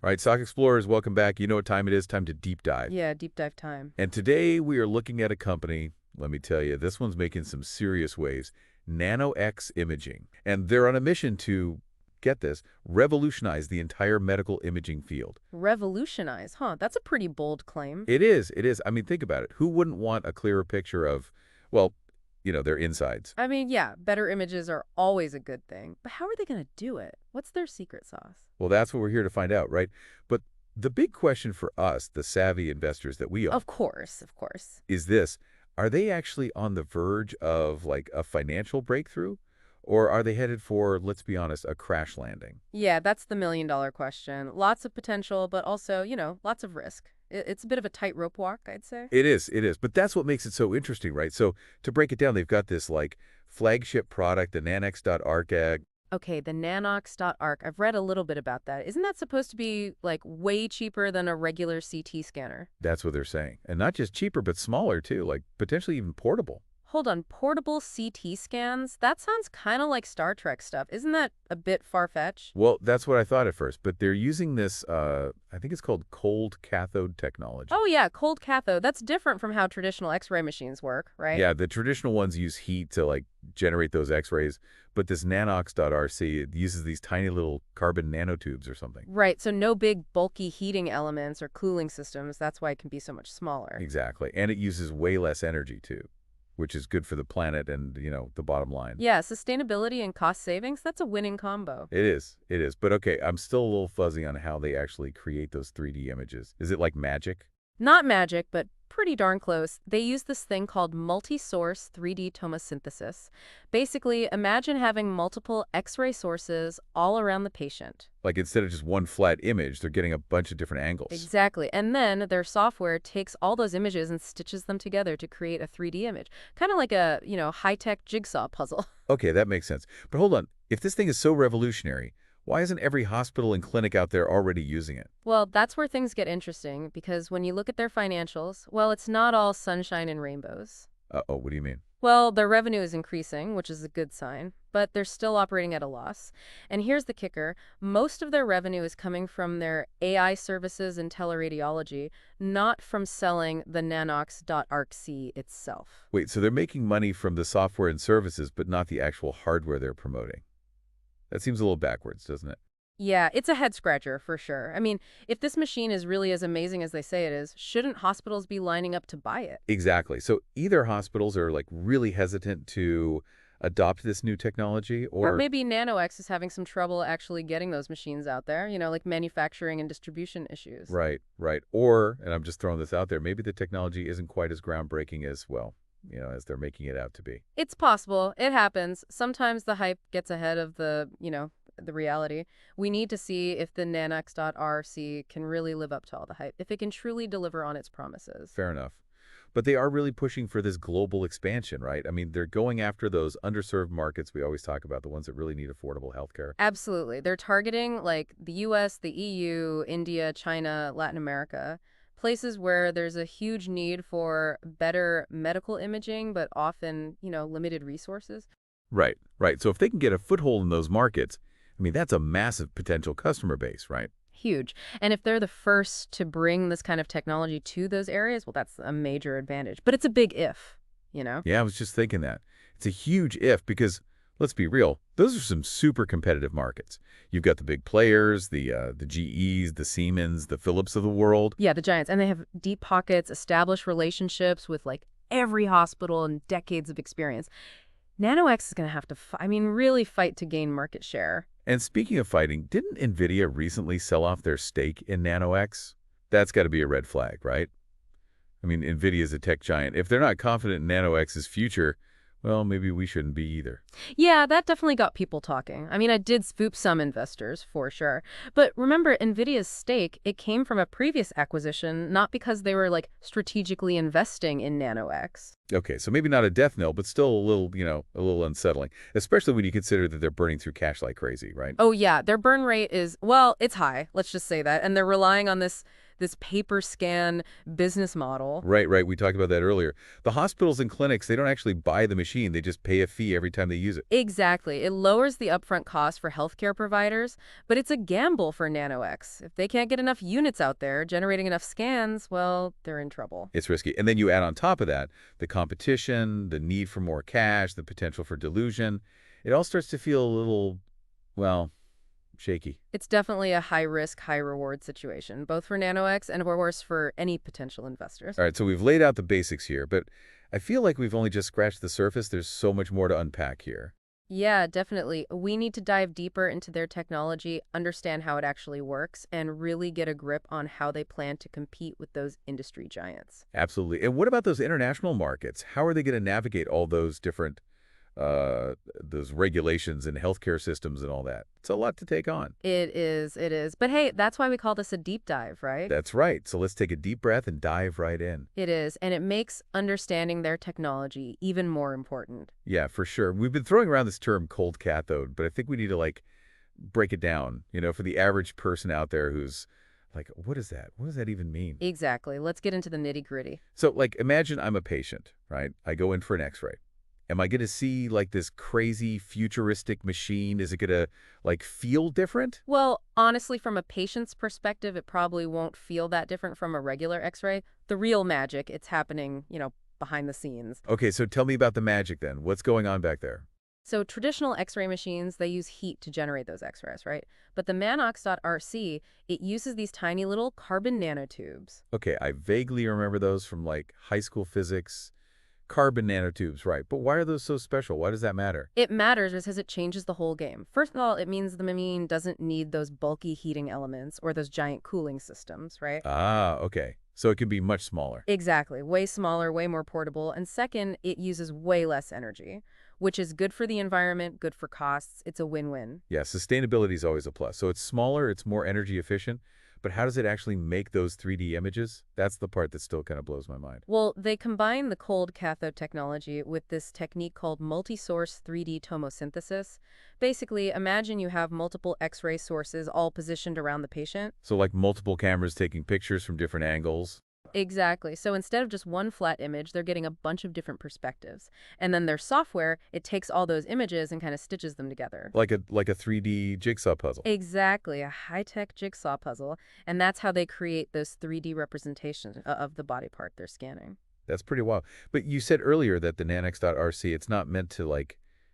All right, Stock Explorers, welcome back. You know what time it is? Time to deep dive. Yeah, deep dive time. And today we are looking at a company, let me tell you, this one's making some serious waves, Nano X Imaging. And they're on a mission to, get this, revolutionize the entire medical imaging field. Revolutionize, huh? That's a pretty bold claim. It is, it is. I mean, think about it. Who wouldn't want a clearer picture of, well, their insides? I mean, yeah, better images are always a good thing. But how are they going to do it? What's their secret sauce? Well, that's what we're here to find out, right? But the big question for us, the savvy investors that we are, Of course, of course. is this: are they actually on the verge of, like, a financial breakthrough? Or are they headed for, let's be honest, a crash landing? Yeah, that's the million-dollar question. Lots of potential, but also, lots of risk. It's a bit of a tightrope walk, I'd say. It is, it is. But that's what makes it so interesting, right? So to break it down, they've got this, like, flagship product, the NanoX.ARC. Okay, the NanoX.ARC. I've read a little bit about that. Isn't that supposed to be, like, way cheaper than a regular CT scanner? That's what they're saying. And not just cheaper, but smaller, too, like potentially even portable. Hold on, portable CT scans? That sounds kind of like Star Trek stuff. Isn't that a bit far-fetched? Well, that's what I thought at first, but they're using this, I think it's called cold cathode technology. Oh yeah, cold cathode. That's different from how traditional X-ray machines work, right? Yeah, the traditional ones use heat to, like, generate those X-rays, but this Nanox.RC, it uses these tiny little carbon nanotubes or something. Right, so no big bulky heating elements or cooling systems. That's why it can be so much smaller. Exactly. And it uses way less energy, too, which is good for the planet and, the bottom line. Yeah, sustainability and cost savings, that's a winning combo. It is. It is. But okay, I'm still a little fuzzy on how they actually create those 3D images. Is it like magic? Not magic, but pretty darn close. They use this thing called multissource 3D tomosynthesis. Basically, imagine having multiple X-ray sources all around the patient. Like, instead of just one flat image, they're getting a bunch of different angles. Exactly. And then their software takes all those images and stitches them together to create a 3D image. Kind of like a, high-tech jigsaw puzzle. Okay, that makes sense. But hold on. If this thing is so revolutionary, why isn't every hospital and clinic out there already using it? Well, that's where things get interesting, because when you look at their financials, well, it's not all sunshine and rainbows. Uh-oh, what do you mean? Well, their revenue is increasing, which is a good sign, but they're still operating at a loss. And here's the kicker. Most of their revenue is coming from their AI services and teleradiology, not from selling the NanoX.ARC itself. Wait, so they're making money from the software and services, but not the actual hardware they're promoting. That seems a little backwards, doesn't it? Yeah, it's a head-scratcher for sure. I mean, if this machine is really as amazing as they say it is, shouldn't hospitals be lining up to buy it? Exactly. So either hospitals are, like, really hesitant to adopt this new technology, Or or maybe NanoX is having some trouble actually getting those machines out there, like manufacturing and distribution issues. right, right. Or, and I'm just throwing this out there, maybe the technology isn't quite as groundbreaking as, well, as they're making it out to be. It's possible. It happens. Sometimes the hype gets ahead of the reality. We need to see if the NanoX.RC can really live up to all the hype, if it can truly deliver on its promises. Fair enough. But they are really pushing for this global expansion, right? I mean, they're going after those underserved markets we always talk about, the ones that really need affordable healthcare. Absolutely. They're targeting like the US, the EU, India, China, Latin America, places where there's a huge need for better medical imaging, but often, limited resources. Right, right. So if they can get a foothold in those markets, I mean, that's a massive potential customer base, right? Huge. And if they're the first to bring this kind of technology to those areas, well, that's a major advantage. But it's a big if. Yeah, I was just thinking that. It's a huge if because, let's be real, those are some super competitive markets. You've got the big players, the GEs, the Siemens, the Philips of the world. Yeah, the giants. And they have deep pockets, established relationships with like every hospital and decades of experience. NanoX is going to have to, really fight to gain market share. And speaking of fighting, didn't NVIDIA recently sell off their stake in NanoX? That's got to be a red flag, right? I mean, NVIDIA is a tech giant. If they're not confident in NanoX's future, well, maybe we shouldn't be either. Yeah, that definitely got people talking. I did spook some investors, for sure. But remember, NVIDIA's stake, it came from a previous acquisition, not because they were, like, strategically investing in NanoX. Okay, so maybe not a death knell, but still a little unsettling, especially when you consider that they're burning through cash like crazy, right? Oh, yeah, their burn rate is, well, it's high, let's just say that. And they're relying on this this paper scan business model. Right, right. We talked about that earlier. The hospitals and clinics, they don't actually buy the machine. They just pay a fee every time they use it. Exactly. It lowers the upfront cost for healthcare providers, but it's a gamble for NanoX. If they can't get enough units out there generating enough scans, well, they're in trouble. It's risky. And then you add on top of that the competition, the need for more cash, the potential for dilution. It all starts to feel a little, well, shaky. It's definitely a high-risk, high-reward situation, both for NanoX and, of course, for any potential investors. All right, so we've laid out the basics here, but I feel like we've only just scratched the surface. There's so much more to unpack here. Yeah, definitely. We need to dive deeper into their technology, understand how it actually works, and really get a grip on how they plan to compete with those industry giants. Absolutely. And what about those international markets? How are they going to navigate all those different those regulations and healthcare systems and all that? It's a lot to take on. It is, it is. But hey, that's why we call this a deep dive, right? That's right. So let's take a deep breath and dive right in. It is, and it makes understanding their technology even more important. Yeah, for sure. We've been throwing around this term cold cathode, but I think we need to break it down, for the average person out there who's like, what is that? What does that even mean? Exactly. Let's get into the nitty-gritty. So imagine I'm a patient, right? I go in for an x-ray. Am I going to see this crazy futuristic machine? Is it going to feel different? Well, honestly, from a patient's perspective, it probably won't feel that different from a regular X-ray. The real magic, it's happening, behind the scenes. Okay, so tell me about the magic then. What's going on back there? So traditional X-ray machines, they use heat to generate those X-rays, right? But the NanoX.RC, it uses these tiny little carbon nanotubes. Okay, I vaguely remember those from high school physics. Carbon nanotubes, right. But why are those so special? Why does that matter? It matters because it changes the whole game. First of all, it means the machine doesn't need those bulky heating elements or those giant cooling systems, right? Ah, okay. So it can be much smaller. Exactly. Way smaller, way more portable. And second, it uses way less energy, which is good for the environment, good for costs. It's a win-win. Yeah, sustainability is always a plus. So it's smaller, it's more energy efficient. But how does it actually make those 3D images? That's the part that still kind of blows my mind. Well, they combine the cold cathode technology with this technique called multissource 3D tomosynthesis. Basically, imagine you have multiple X-ray sources all positioned around the patient. So multiple cameras taking pictures from different angles. Exactly. So instead of just one flat image, they're getting a bunch of different perspectives. And then their software, it takes all those images and kind of stitches them together. Like a 3D jigsaw puzzle. Exactly, a high-tech jigsaw puzzle. And that's how they create those 3D representations of the body part they're scanning. That's pretty wild. But you said earlier that the NanoX.RC, it's not meant to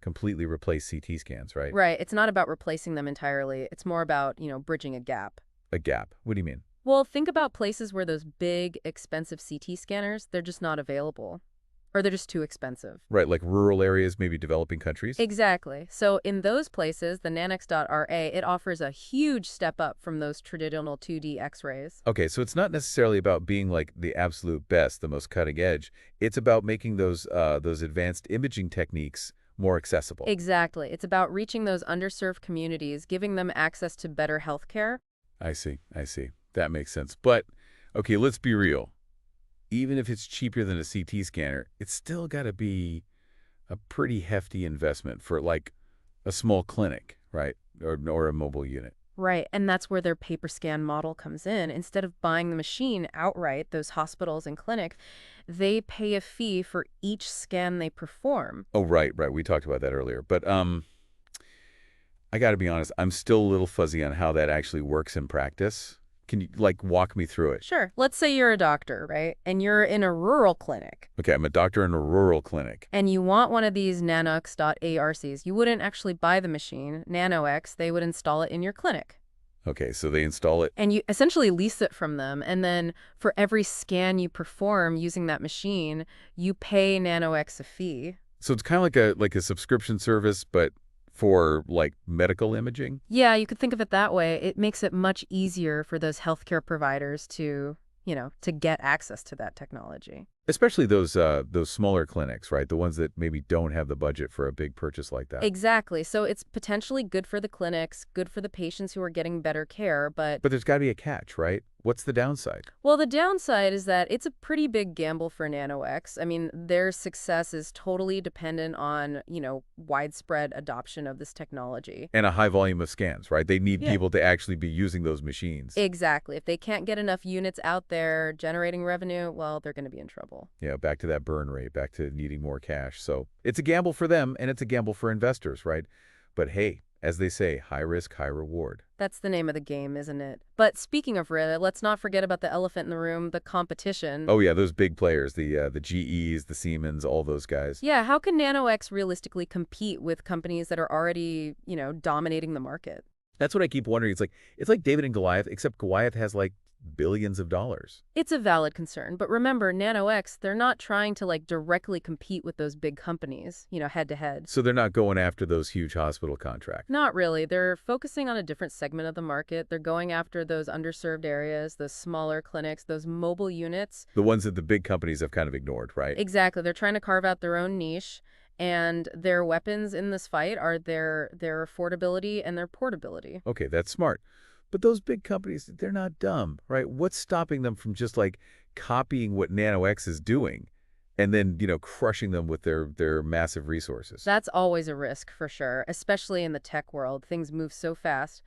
completely replace CT scans, right? Right. It's not about replacing them entirely. It's more about, bridging a gap. A gap. What do you mean? Well, think about places where those big, expensive CT scanners, they're just not available. Or they're just too expensive. Right, like rural areas, maybe developing countries? Exactly. So in those places, the NanoX.RA, it offers a huge step up from those traditional 2D X-rays. Okay, so it's not necessarily about being the absolute best, the most cutting edge. It's about making those advanced imaging techniques more accessible. Exactly. It's about reaching those underserved communities, giving them access to better healthcare. I see. That makes sense. But, okay, let's be real. Even if it's cheaper than a CT scanner, it's still got to be a pretty hefty investment for a small clinic, right? Or a mobile unit. Right, and that's where their paper scan model comes in. Instead of buying the machine outright, those hospitals and clinic, they pay a fee for each scan they perform. Oh, right. We talked about that earlier. But I got to be honest, I'm still a little fuzzy on how that actually works in practice. Can you walk me through it? Sure. Let's say you're a doctor, right? And you're in a rural clinic. Okay, I'm a doctor in a rural clinic. And you want one of these NanoX.ARCs. You wouldn't actually buy the machine, NanoX. They would install it in your clinic. Okay, so they install it. And you essentially lease it from them. And then for every scan you perform using that machine, you pay NanoX a fee. So it's kind of like a subscription service, but for medical imaging? Yeah, you could think of it that way. It makes it much easier for those healthcare providers to get access to that technology. Especially those smaller clinics, right? The ones that maybe don't have the budget for a big purchase like that. Exactly. So it's potentially good for the clinics, good for the patients who are getting better care, but But there's got to be a catch, right? What's the downside? Well, the downside is that it's a pretty big gamble for NanoX. I mean, their success is totally dependent on, widespread adoption of this technology. And a high volume of scans, right? They need Yeah. people to actually be using those machines. Exactly. If they can't get enough units out there generating revenue, well, they're going to be in trouble. Yeah, back to that burn rate, back to needing more cash. So it's a gamble for them, and it's a gamble for investors, right? But hey, as they say, high risk, high reward. That's the name of the game, isn't it? But speaking of risk, let's not forget about the elephant in the room, the competition. Oh yeah, those big players, the GEs, the Siemens, all those guys. Yeah, how can NanoX realistically compete with companies that are already, dominating the market? That's what I keep wondering. It's like David and Goliath, except Goliath has like billions of dollars. It's a valid concern, but remember, NanoX, they're not trying to directly compete with those big companies, head to head. So they're not going after those huge hospital contracts. Not really. They're focusing on a different segment of the market. They're going after those underserved areas, those smaller clinics, those mobile units. The ones that the big companies have kind of ignored, right? Exactly. They're trying to carve out their own niche, and their weapons in this fight are their affordability and their portability. Okay, that's smart. But those big companies, they're not dumb, right? What's stopping them from just copying what NanoX is doing and then, crushing them with their massive resources? That's always a risk, for sure, especially in the tech world. Things move so fast.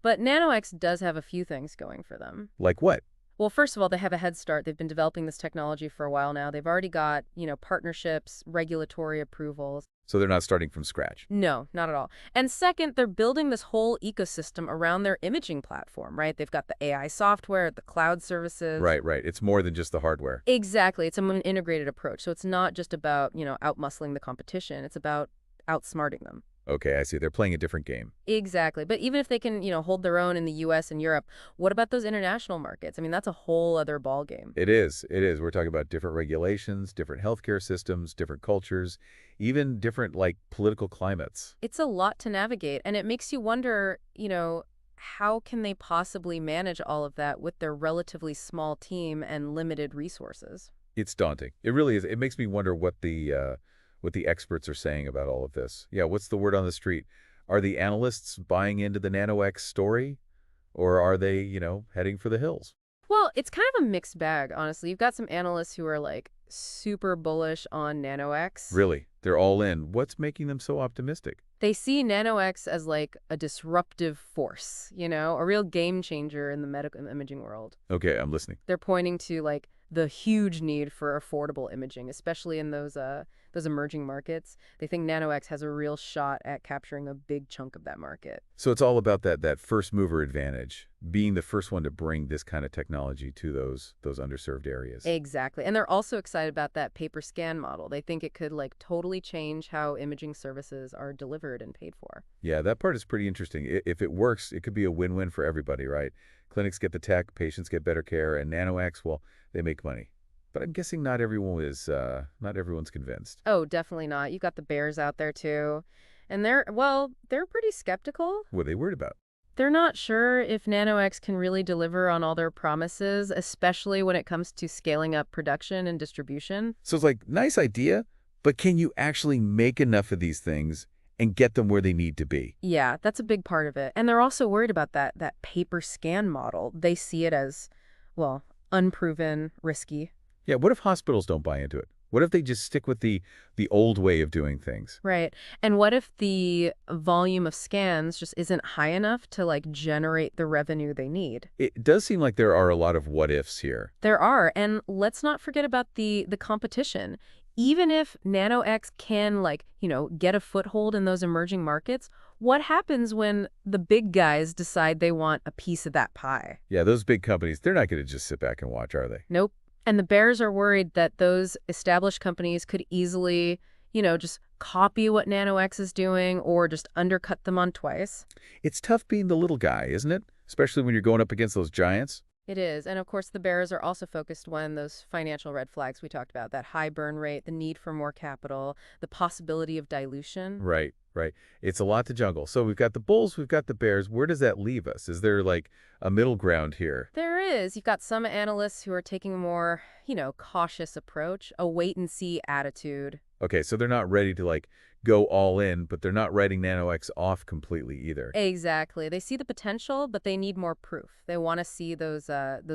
But NanoX does have a few things going for them. Like what? Well, first of all, they have a head start. They've been developing this technology for a while now. They've already got, partnerships, regulatory approvals. So they're not starting from scratch. No, not at all. And second, they're building this whole ecosystem around their imaging platform, right? They've got the AI software, the cloud services. Right, right. It's more than just the hardware. Exactly. It's an integrated approach. So it's not just about, outmuscling the competition. It's about outsmarting them. Okay, I see. They're playing a different game. Exactly. But even if they can, hold their own in the US and Europe, what about those international markets? I mean, that's a whole other ballgame. It is. It is. We're talking about different regulations, different healthcare systems, different cultures, even different, political climates. It's a lot to navigate, and it makes you wonder, how can they possibly manage all of that with their relatively small team and limited resources? It's daunting. It really is. It makes me wonder what the experts are saying about all of this. Yeah, what's the word on the street? Are the analysts buying into the NanoX story, or are they, heading for the hills? Well, it's kind of a mixed bag, honestly. You've got some analysts who are super bullish on NanoX. Really? They're all in. What's making them so optimistic? They see NanoX as a disruptive force, a real game changer in the medical imaging world. Okay, I'm listening. They're pointing to the huge need for affordable imaging, especially in those emerging markets. They think NanoX has a real shot at capturing a big chunk of that market. So it's all about that first mover advantage, being the first one to bring this kind of technology to those underserved areas. Exactly. And they're also excited about that paper scan model. They think it could totally change how imaging services are delivered and paid for. Yeah, that part is pretty interesting. If it works, it could be a win-win for everybody, right? Clinics get the tech, patients get better care, and NanoX, well, they make money. But I'm guessing not everyone's convinced. Oh, definitely not. You got the bears out there too. And they're pretty skeptical. What are they worried about? They're not sure if NanoX can really deliver on all their promises, especially when it comes to scaling up production and distribution. So it's nice idea, but can you actually make enough of these things and get them where they need to be? Yeah, that's a big part of it. And they're also worried about that paper scan model. They see it as, unproven, risky. Yeah, what if hospitals don't buy into it? What if they just stick with the old way of doing things? Right. And what if the volume of scans just isn't high enough to generate the revenue they need? It does seem like there are a lot of what ifs here. There are. And let's not forget about the competition. Even if NanoX can get a foothold in those emerging markets, what happens when the big guys decide they want a piece of that pie? Yeah, those big companies, they're not going to just sit back and watch, are they? Nope. And the bears are worried that those established companies could easily, just copy what NanoX is doing or just undercut them on twice. It's tough being the little guy, isn't it? Especially when you're going up against those giants. It is. And of course, the bears are also focused on those financial red flags we talked about, that high burn rate, the need for more capital, the possibility of dilution. Right, right. It's a lot to juggle. So we've got the bulls, we've got the bears. Where does that leave us? Is there a middle ground here? There is. You've got some analysts who are taking a more, cautious approach, a wait-and-see attitude. Okay, so they're not ready to, like, go all in, but they're not writing NanoX off completely either. Exactly. They see the potential, but they need more proof. They want to see those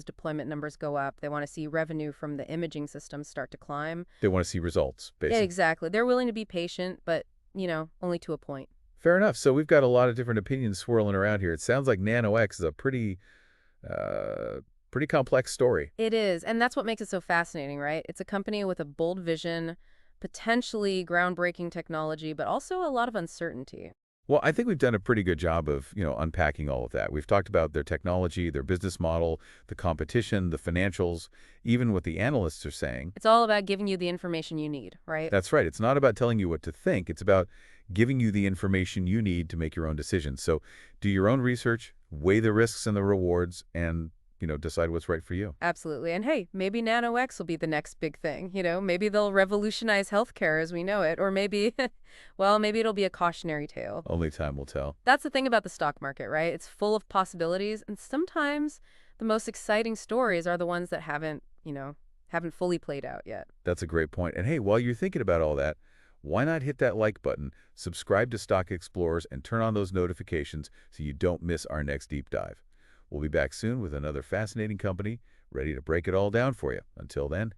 deployment numbers go up. They want to see revenue from the imaging systems start to climb. They want to see results, Yeah, basically. exactly. They're willing to be patient, but, only to a point. Fair enough. So we've got a lot of different opinions swirling around here. It sounds like NanoX is a pretty complex story. It is, and that's what makes it so fascinating, right? It's a company with a bold vision, potentially groundbreaking technology, but also a lot of uncertainty. Well, I think we've done a pretty good job of, unpacking all of that. We've talked about their technology, their business model, the competition, the financials, even what the analysts are saying. It's all about giving you the information you need, right? That's right. It's not about telling you what to think. It's about giving you the information you need to make your own decisions. So do your own research, weigh the risks and the rewards, and, decide what's right for you. Absolutely. And hey, maybe NanoX will be the next big thing. Maybe they'll revolutionize healthcare as we know it. Or maybe, well, maybe it'll be a cautionary tale. Only time will tell. That's the thing about the stock market, right? It's full of possibilities. And sometimes the most exciting stories are the ones that haven't fully played out yet. That's a great point. And hey, while you're thinking about all that, why not hit that like button, subscribe to Stock Explorers, and turn on those notifications so you don't miss our next deep dive. We'll be back soon with another fascinating company ready to break it all down for you. Until then.